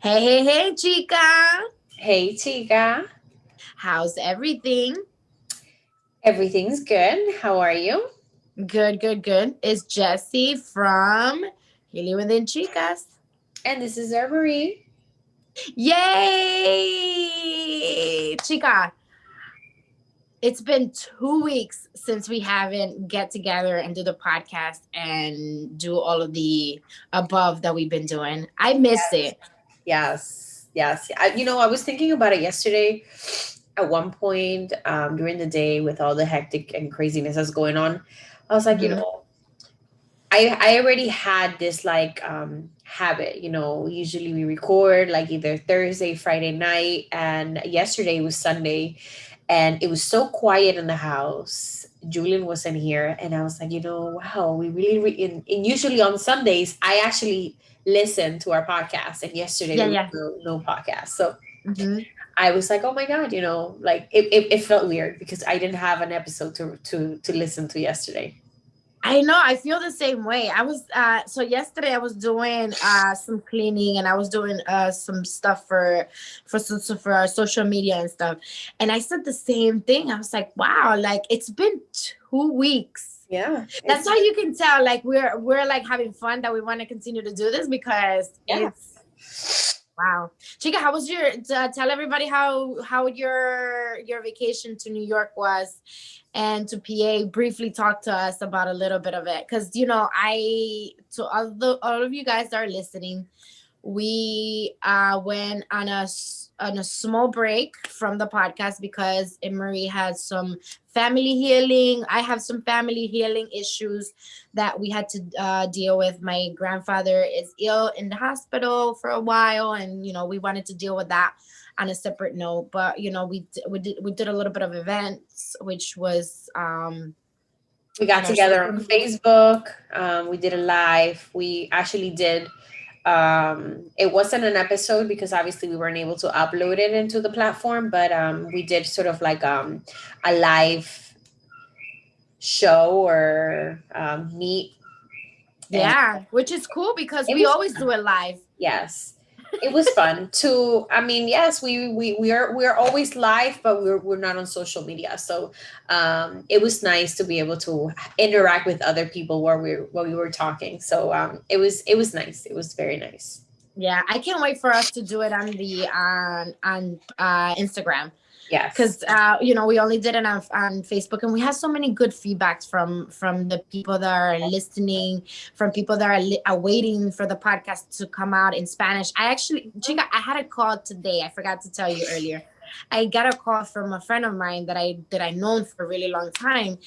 Hey, hey, hey, Chica. Hey, Chica. How's everything? Everything's good. How are you? Good, good, good. It's Jessie from Within Chicas. And this is our Marie. Yay! Chica, it's been 2 weeks since we haven't get together and do the podcast and do all of the above that we've been doing. I miss Yes. it. Yes. I was thinking about it yesterday at one point during the day with all the hectic and craziness that's going on. I was like, Hmm. I already had this like habit, usually we record like either Thursday, Friday night, and yesterday was Sunday, and it was so quiet in the house. Julian wasn't here, and I was like, wow, we really and usually on Sundays I actually listen to our podcast, and yesterday Yeah, there was yeah. no podcast. So Hmm. I was like, oh my god, like it felt weird because I didn't have an episode to listen to yesterday. I know, I feel the same way. I was so yesterday I was doing some cleaning and I was doing some stuff for our social media and stuff. And I said the same thing. I was like, wow, like it's been 2 weeks. Yeah, That's how you can tell like we're like having fun that we want to continue to do this because yeah. it's wow. Chica, how was your tell everybody how your vacation to New York was and to PA. Briefly talk to us about a little bit of it cuz I to all of you guys that are listening, we went on a small break from the podcast because Marie had some family healing. I have some family healing issues that we had to deal with. My grandfather is ill in the hospital for a while, and we wanted to deal with that on a separate note. But we did a little bit of events, which was We on got our together social on media. Facebook. We did a live. We actually did. It wasn't an episode because obviously we weren't able to upload it into the platform, but we did sort of like a live show or meet, and Yeah, which is cool because it we was always do it live. yes, it was fun to. I mean, yes, we are always live, but we're not on social media, so it was nice to be able to interact with other people while we were talking. So it was nice. It was very nice. Yeah, I can't wait for us to do it on the on Instagram Yes. because we only did it on Facebook, and we have so many good feedbacks from the people that are listening, from people that are waiting for the podcast to come out in Spanish. I actually, Chica, I had a call today. I forgot to tell you earlier. I got a call from a friend of mine that I known for a really long time,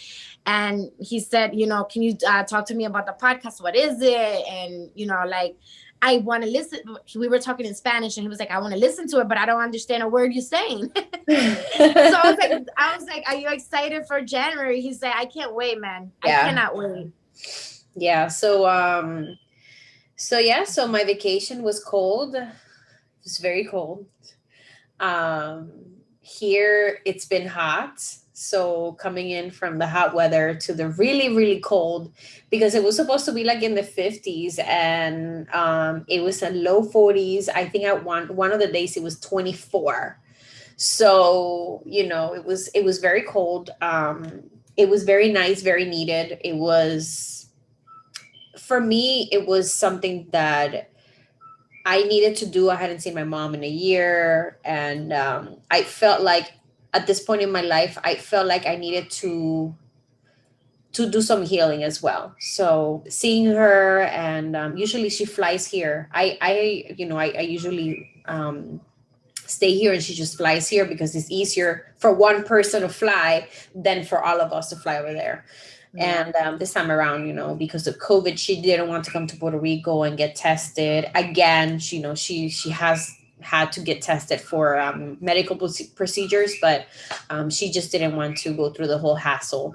and he said, can you talk to me about the podcast? What is it? And like I want to listen. We were talking in Spanish, and he was like, "I want to listen to it, but I don't understand a word you're saying." So I was like, "Are you excited for January?" He said, "I can't wait, man. I Yeah. cannot wait." Yeah. So my vacation was cold. It was very cold. Um, Here it's been hot. So coming in from the hot weather to the really, really cold, because it was supposed to be like in the 50s, and it was a low 40s. I think at one of the days it was 24. So, it was very cold. It was very nice, very needed. It was, for me, it was something that I needed to do. I hadn't seen my mom in a year, and I felt like at this point in my life, I felt like I needed to do some healing as well. So seeing her, and usually she flies here. I usually stay here, and she just flies here because it's easier for one person to fly than for all of us to fly over there. Yeah. And this time around, because of COVID, she didn't want to come to Puerto Rico and get tested again. She has had to get tested for procedures, but she just didn't want to go through the whole hassle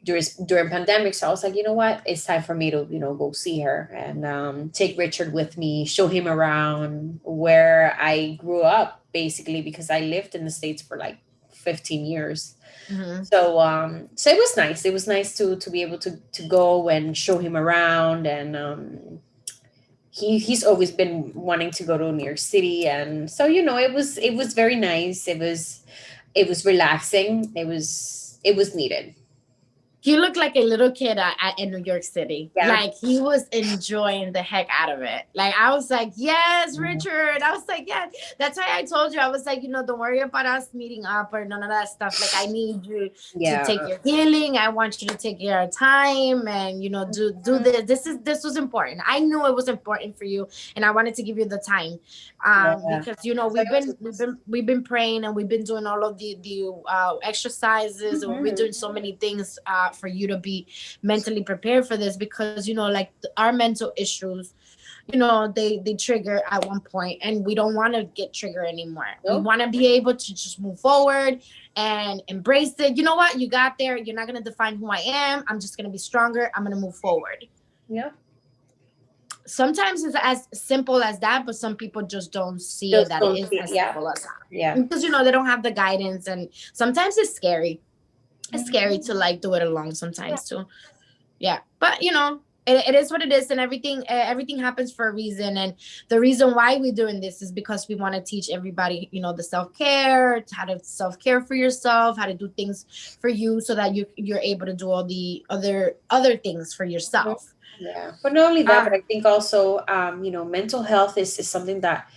during pandemic. So I was like, you know what, it's time for me to go see her, and take Richard with me, show him around where I grew up, basically, because I lived in the States for like 15 years. Hmm. So it was nice. It was nice to be able to go and show him around, and he's always been wanting to go to New York City, and so it was very nice. It was relaxing. It was needed. He looked like a little kid in New York City. Yeah. Like he was enjoying the heck out of it. Like I was like, yes, Richard. I was like, yes. That's why I told you. I was like, don't worry about us meeting up or none of that stuff. Like I need you to take your healing. I want you to take your time and do this. This was important. I knew it was important for you, and I wanted to give you the time, because we've been praying and we've been doing all of the exercises, and we've been doing so many things for you to be mentally prepared for this, because like our mental issues, they trigger at one point, and we don't want to get triggered anymore. We want to be able to just move forward and embrace it. You know what? You got there. You're not going to define who I am. I'm just going to be stronger. I'm going to move forward. Yeah. Sometimes it's as simple as that, but some people just don't see it that it is as simple as that. Yeah. Because they don't have the guidance, and sometimes it's scary. It's scary to like do it alone sometimes too. Yeah. But it is what it is, and everything happens for a reason. And the reason why we're doing this is because we want to teach everybody, the self-care, how to self-care for yourself, how to do things for you so that you're able to do all the other things for yourself. Yeah. But not only that, but I think also, mental health is something that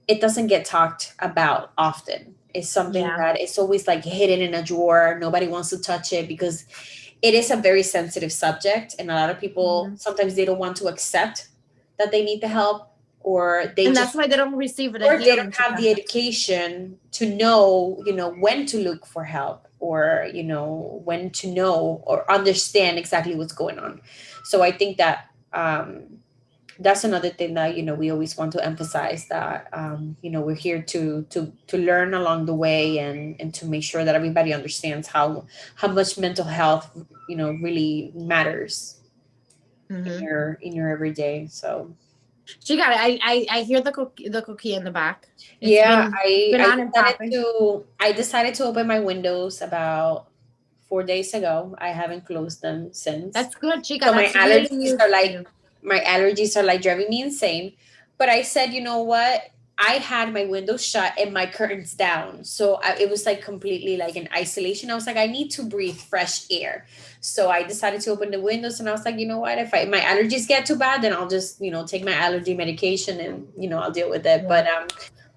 it doesn't get talked about often. It's something that it's always like hidden in a drawer. Nobody wants to touch it because it is a very sensitive subject. And a lot of people, sometimes they don't want to accept that they need the help, or that's why they don't receive it. Or they don't have the education to know, when to look for help, or, when to know or understand exactly what's going on. So I think that, that's another thing that we always want to emphasize, that we're here to learn along the way, and to make sure that everybody understands how much mental health really matters in your everyday. So she got it. I hear the cookie in the back. I decided to open my windows about 4 days ago. I haven't closed them since. That's good, Chica. So my allergies are like driving me insane. But I said, you know what? I had my windows shut and my curtains down. So it was like completely like in isolation. I was like, I need to breathe fresh air. So I decided to open the windows, and I was like, you know what? If my allergies get too bad, then I'll just, take my allergy medication, and, I'll deal with it. Yeah.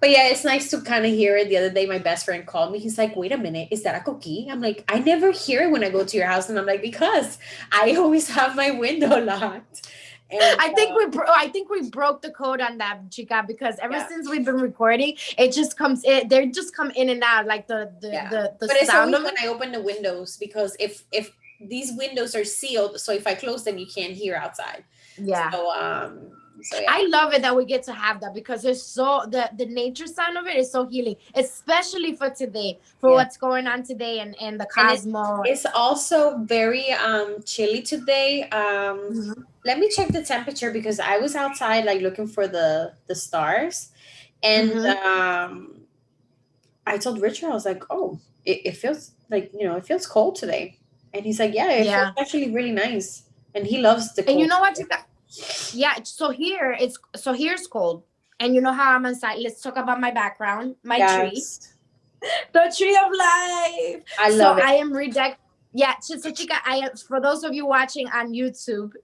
But yeah, it's nice to kind of hear it. The other day, my best friend called me. He's like, wait a minute, is that a cookie? I'm like, I never hear it when I go to your house. And I'm like, because I always have my window locked. And, I think we broke the code on that, Chica, because ever since we've been recording, it just comes in. They just come in and out like the but it's sound only when I open the windows, because if these windows are sealed, so if I close them, you can't hear outside. Yeah. So yeah. I love it that we get to have that, because there's the nature side of it is so healing, especially for today, for what's going on today and the cosmos. It's also very chilly today. Let me check the temperature, because I was outside like looking for the stars, and I told Richard, I was like, oh, it feels like, it feels cold today. And he's like, yeah, it feels actually really nice. And he loves the cold. And you know what, Chica? Yeah, so here's cold, and you know how I'm inside. Let's talk about my background, my tree, the tree of life. I love it. I am Yeah, so Chica, for those of you watching on YouTube,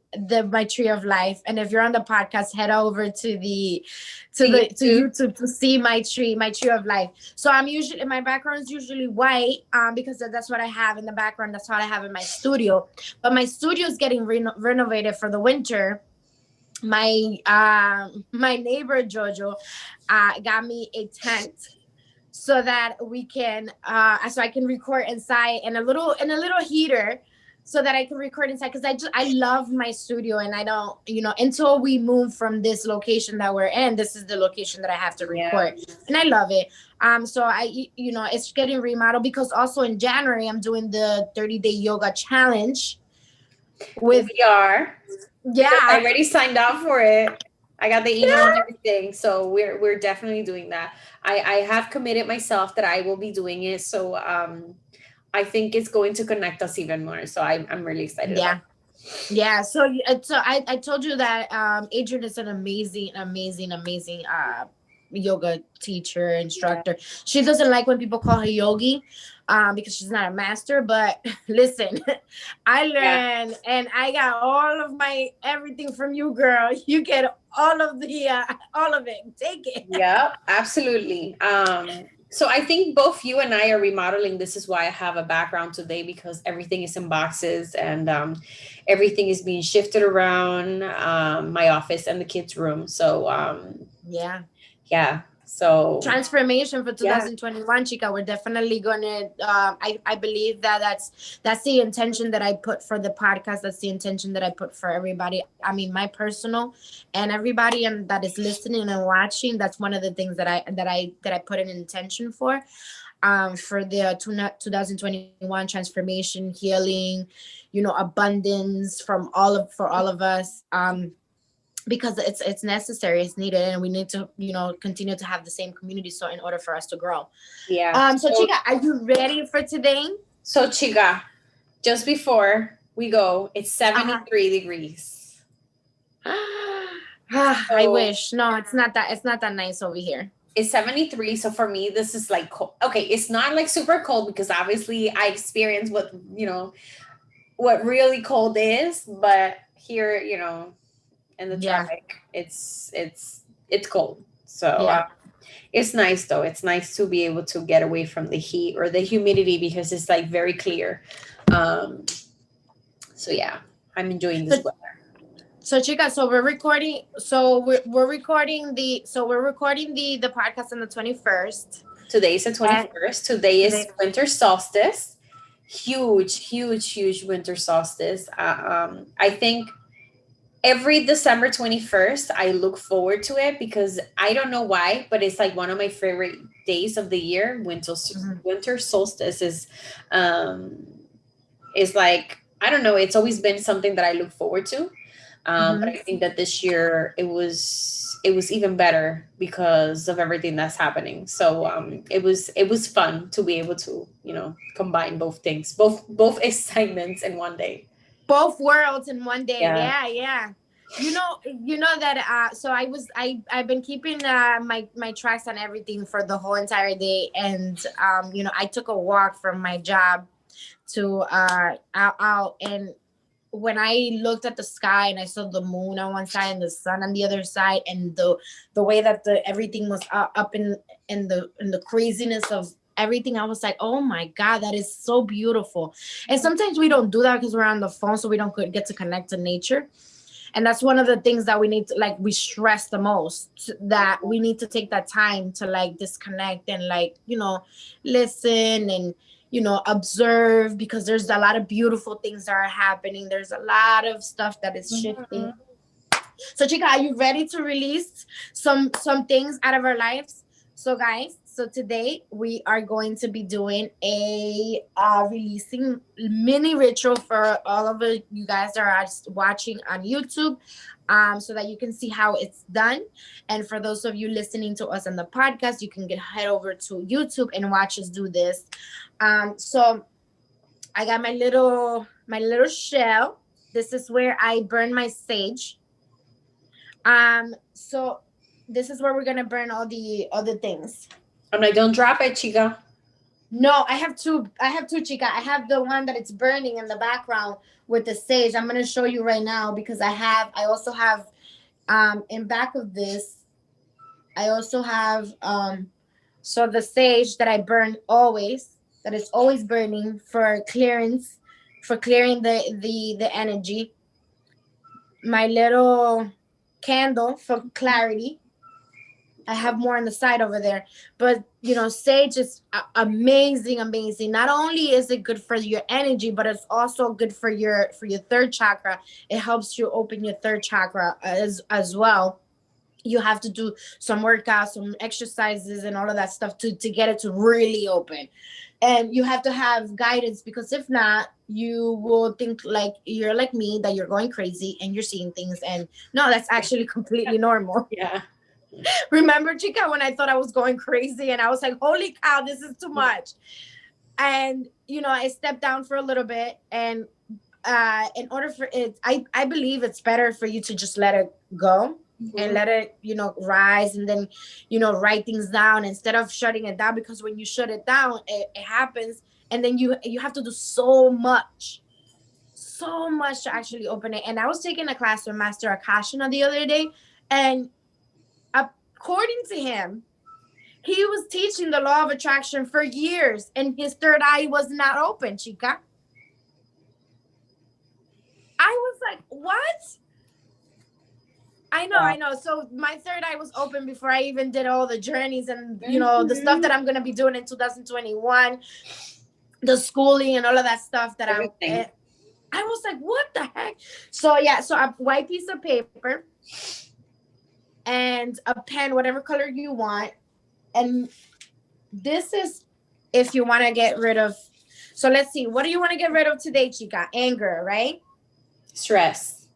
my tree of life, and if you're on the podcast, head over to YouTube to see my tree of life. So my background is usually white, because that's what I have in the background. That's what I have in my studio. But my studio is getting renovated for the winter. My neighbor Jojo got me a tent, so that we can so I can record inside, and a little heater, so that I can record inside, because I love my studio, and I don't, until we move from this location that we're in, this is the location that I have to record, and I love it. So it's getting remodeled, because also in January I'm doing the 30-day yoga challenge with I already signed up for it. I got the email and everything. So we're definitely doing that. I have committed myself that I will be doing it. So I think it's going to connect us even more. So I'm really excited. Yeah. Yeah, so I told you that Adrian is an amazing yoga teacher, Yeah. instructor. She doesn't like when people call her yogi because she's not a master, but listen, I Yeah. learned and I got all of my everything from you, girl. You get all of the all of it. Take it. Yeah, absolutely. So I think both you and I are remodeling. This is why I have a background today, because everything is in boxes, and everything is being shifted around, my office and the kids' room. So Yeah. yeah. So Transformation for yeah. 2021, Chica. We're definitely gonna I believe that that's the intention that I put for the podcast. That's the intention that I put for everybody. I mean, my personal, and everybody and that is listening and watching. That's one of the things that I put an intention for the 2021 transformation, healing, abundance from for all of us. Because it's necessary, it's needed, and we need to continue to have the same community, so in order for us to grow. Yeah. So So, Chica, are you ready for today? so Chica, just before we go, it's Uh-huh. 73 degrees. I So wish. No, it's not that nice over here. it's 73. So for me, this is like cold. Okay, it's not like super cold, because obviously I experience what really cold is, but here, in the Yeah. tropic, it's cold. So Yeah. it's nice though. It's nice to be able to get away from the heat or the humidity, because it's like very clear. Um, so yeah, I'm enjoying this So, weather. Chica, so we're recording. So we're recording the. So we're recording the podcast on the 21st. Today is the And 21st. Today is today, winter solstice. Huge, huge, huge winter solstice. I think every December 21st, I look forward to it, because I don't know why, but it's like one of my favorite days of the year. mhm, Winter solstice um, is like, I don't know, it's always been something that I look forward to. But mhm. I think that this year it was even better because of everything that's happening. So it was fun to be able to combine both things, both excitements in one day. Both worlds in one day. Yeah. Yeah, yeah. You know that so I've been keeping my tracks on everything for the whole entire day, and I took a walk from my job to out, and when I looked at the sky and I saw the moon on one side and the sun on the other side, and the way that the everything was up in the craziness of everything, I was like, oh my god, that is so beautiful. And sometimes we don't do that because we're on the phone, so we don't get to connect to nature. And that's one of the things that we need to, like, we stress the most, that we need to take that time to like disconnect and like listen and observe, because there's a lot of beautiful things that are happening. There's a lot of stuff that is shifting. Mhm. So Chica, are you ready to release some things out of our lives? So guys, so today we are going to be doing a releasing mini ritual for all of you guys that are watching on YouTube, so that you can see how it's done. And for those of you listening to us on the podcast, you can head over to YouTube and watch us do this. So I got my little shell. This is where I burn my sage. So this is where we're gonna burn all the other things. I'm like, don't drop it, Chica. No, I have two. I have two, Chica. I have the one that it's burning in the background with the sage. I'm gonna show you right now because I also have in back of this. I also have so the sage that I burn always, that is always burning for clearance, for clearing the energy. My little candle for clarity. I have more on the side over there. But sage is amazing, amazing. Not only is it good for your energy, but it's also good for your third chakra. It helps you open your third chakra as well. You have to do some workouts, some exercises, and all of that stuff to get it to really open. And you have to have guidance, because if not, you will think like you're like me, that you're going crazy and you're seeing things, and no, that's actually completely normal. Yeah. Remember, Chica, when I thought I was going crazy and I was like, holy cow, this is too much. And I stepped down for a little bit, and in order for it, I believe it's better for you to just let it go and let it, rise, and then, write things down instead of shutting it down, because when you shut it down, it happens, and then you have to do so much to actually open it. And I was taking a class with Master Akashina the other day, and according to him, he was teaching the law of attraction for years, and his third eye was not open, Chica. I was like, what? I know. So my third eye was open before I even did all the journeys and, the stuff that I'm going to be doing in 2021, the schooling and all of that stuff that I was like, what the heck? So, yeah, so a white piece of paper and a pen, whatever color you want. And this is if you want to get rid of. So let's see. What do you want to get rid of today, Chica? Anger, right? Stress.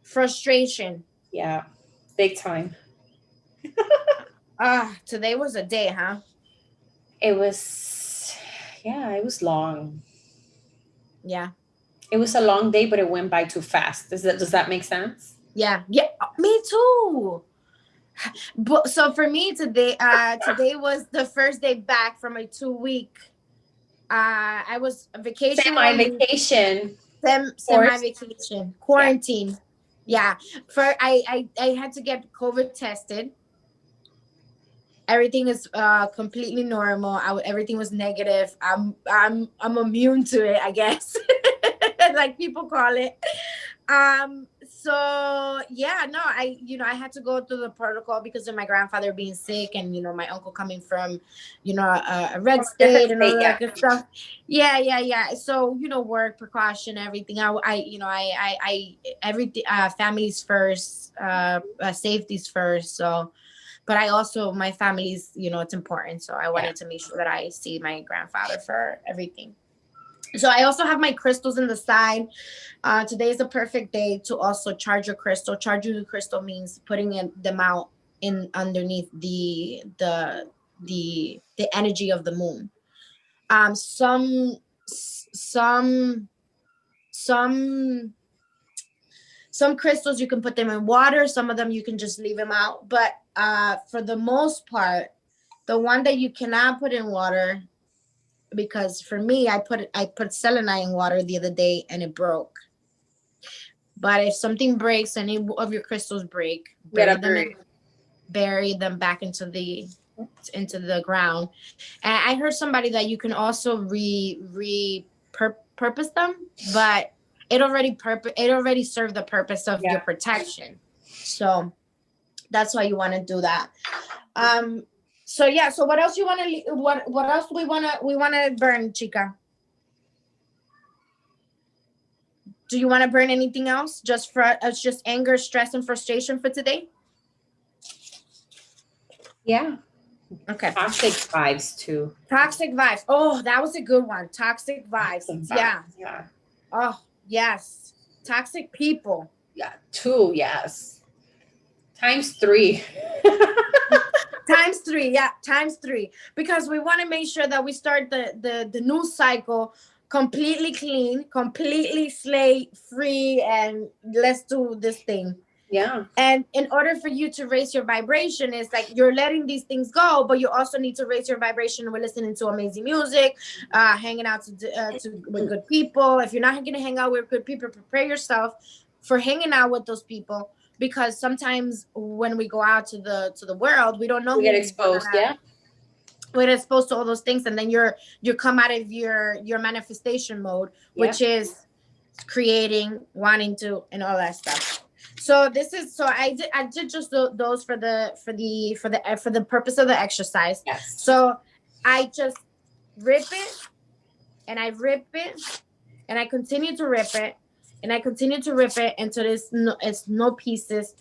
Frustration. Yeah. Big time. Today was a day, huh? It was long. Yeah. It was a long day, but it went by too fast. Does that make sense? Yeah. Me too. But so for me today was the first day back from a 2-week. I was vacation. Semi-vacation. Semi-vacation. Quarantine. Yeah. I had to get COVID tested. Everything is completely normal. Everything was negative. I'm immune to it, I guess, like people call it. So yeah, no, I had to go through the protocol because of my grandfather being sick, and my uncle coming from a red state and all that good stuff. Yeah. So work precaution, everything. I everything, families first, safety's first. So, but I also, my family's, it's important. So I wanted to make sure that I see my grandfather for everything. So I also have my crystals in the side. Today is the perfect day to also charge your crystal. Charging your crystal means putting them out in underneath the energy of the moon. Some crystals you can put them in water. Some of them you can just leave them out. But for the most part, the one that you cannot put in water, because for me, I put selenite in water the other day and it broke. But if something breaks, any of your crystals break, bury them back into the ground. And I heard somebody that you can also purpose them, but it already served the purpose of your protection. So that's why you want to do that. So yeah. So what else you want to? What else we want to burn, Chica? Do you want to burn anything else? Just anger, stress, and frustration for today? Yeah. Okay. Toxic vibes too. Toxic vibes. Oh, that was a good one. Toxic vibes. Yeah. Oh, yes. Toxic people. Yeah. 2. Yes. Times 3. Times 3. Yeah. Times 3. Because we want to make sure that we start the new cycle completely clean, completely slate free, and let's do this thing. Yeah. And in order for you to raise your vibration, it's like you're letting these things go, but you also need to raise your vibration with listening to amazing music, hanging out with good people. If you're not going to hang out with good people, prepare yourself for hanging out with those people, because sometimes when we go out to the world, we don't know. We get exposed. We get exposed to all those things, and then you come out of your manifestation mode, which is creating, wanting to, and all that stuff. So I did just those for the purpose of the exercise. Yes. So I just rip it, and I rip it, and I continue to rip it, and I continue to rip it until it's no pieces.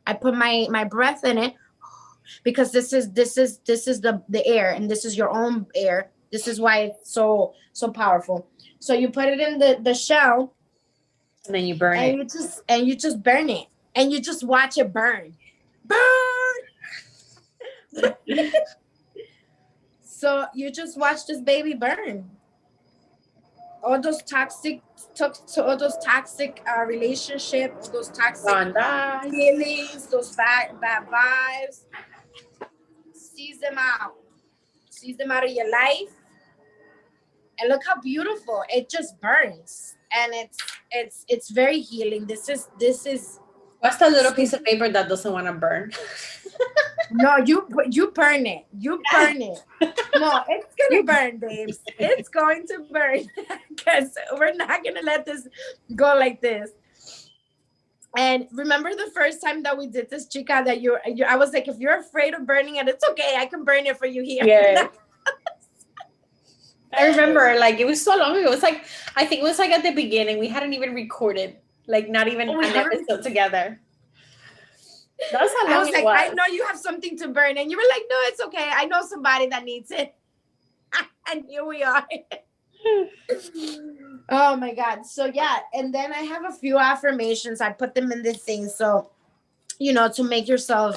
I put my breath in it, because this is the air, and this is your own air. This is why it's so powerful. So you put it in the shell, and then you burn it. You just burn it, and you just watch it burn. So you just watch this baby burn. All those all those toxic relationships, those toxic Rhonda. feelings, those bad vibes. Seize them out. Seize them out of your life. And look how beautiful it just burns. And it's very healing. This is What's the little piece of paper that doesn't want to burn? no, you burn it. You burn it. No, it's gonna burn, babes. It's going to burn because we're not gonna let this go like this. And remember the first time that we did this, Chica, that I was like, if you're afraid of burning it, it's okay. I can burn it for you here. Yeah. I remember, like, it was so long ago. It was like, I think it was like at the beginning. We hadn't even recorded, like, not even an episode together. That's how long I was it like, was. I know you have something to burn. And you were like, no, it's okay. I know somebody that needs it. And here we are. Oh my God. So yeah. And then I have a few affirmations. I put them in this thing. So, to make yourself,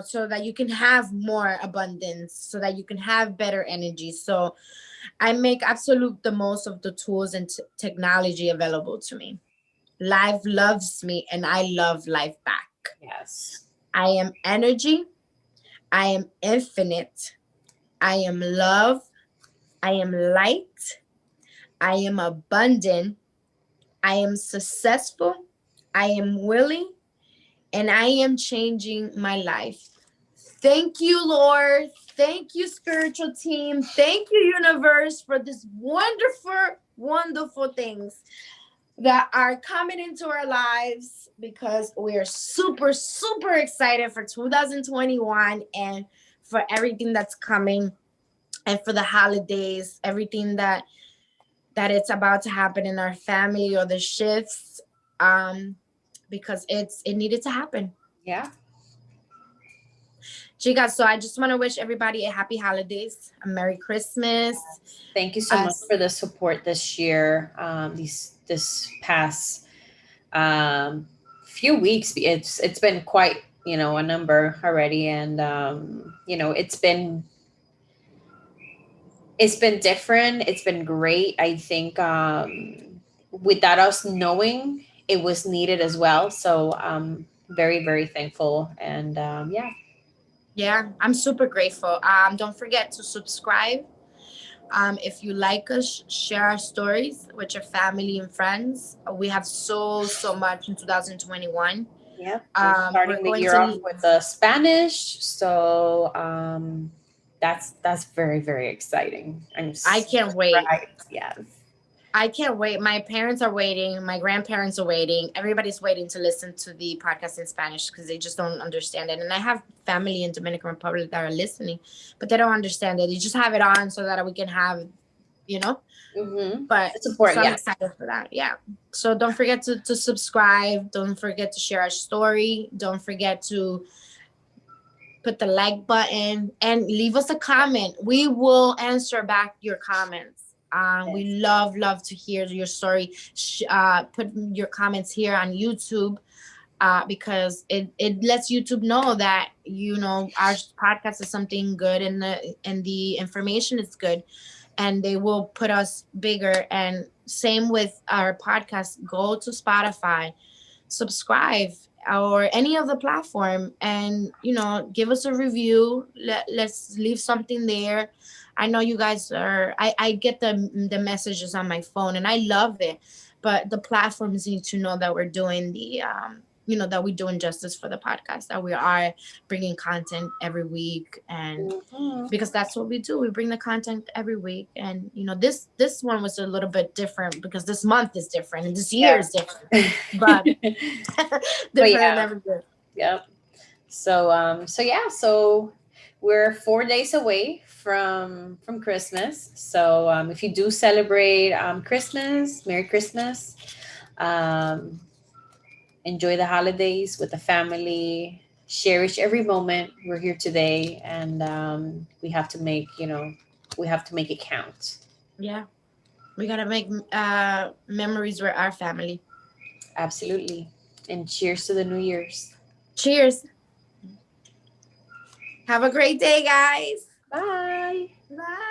so that you can have more abundance, so that you can have better energy. So I make absolute the most of the tools and technology available to me. Life loves me and I love life back. Yes. I am energy. I am infinite. I am love. I am light. I am abundant. I am successful. I am willing. And I am changing my life. Thank you, Lord. Thank you, spiritual team. Thank you, universe, for this wonderful, wonderful things that are coming into our lives, because we are super, super excited for 2021 and for everything that's coming, and for the holidays, everything that it's about to happen in our family, or the shifts, because it needed to happen. Yeah. Chica, so I just want to wish everybody a happy holidays, a Merry Christmas. Thank you so much for the support this year. This past few weeks, it's been quite a number already, and it's been different. It's been great. I think without us knowing, it was needed as well. So very, very thankful, and Yeah, I'm super grateful. Don't forget to subscribe. If you like us, share our stories with your family and friends. We have so much in 2021. Yeah, we're starting the year off with the Spanish, so that's very, very exciting. I can't wait. Yes, I can't wait. My parents are waiting. My grandparents are waiting. Everybody's waiting to listen to the podcast in Spanish because they just don't understand it. And I have family in Dominican Republic that are listening, but they don't understand it. You just have it on so that we can have, But support. So I'm excited for that. Yeah. So don't forget to subscribe. Don't forget to share our story. Don't forget to put the like button and leave us a comment. We will answer back your comments. We love to hear your story. Put your comments here on YouTube, because it lets YouTube know that our podcast is something good, and the information is good, and they will put us bigger. And same with our podcast. Go to Spotify, subscribe, or any of the platform, and give us a review. Let's leave something there. I know you guys I get the messages on my phone and I love it, but the platforms need to know that we're doing that we're doing justice for the podcast, that we are bringing content every week. And because that's what we do, we bring the content every week. And this one was a little bit different because this month is different and this year is different, but different every year. Yep. So we're 4 days away from Christmas. So if you do celebrate Christmas, Merry Christmas. Enjoy the holidays with the family. Cherish every moment. We're here today, and we have to make it count. Yeah, we gotta make memories with our family. Absolutely. And cheers to the New Year's. Cheers. Have a great day, guys. Bye. Bye.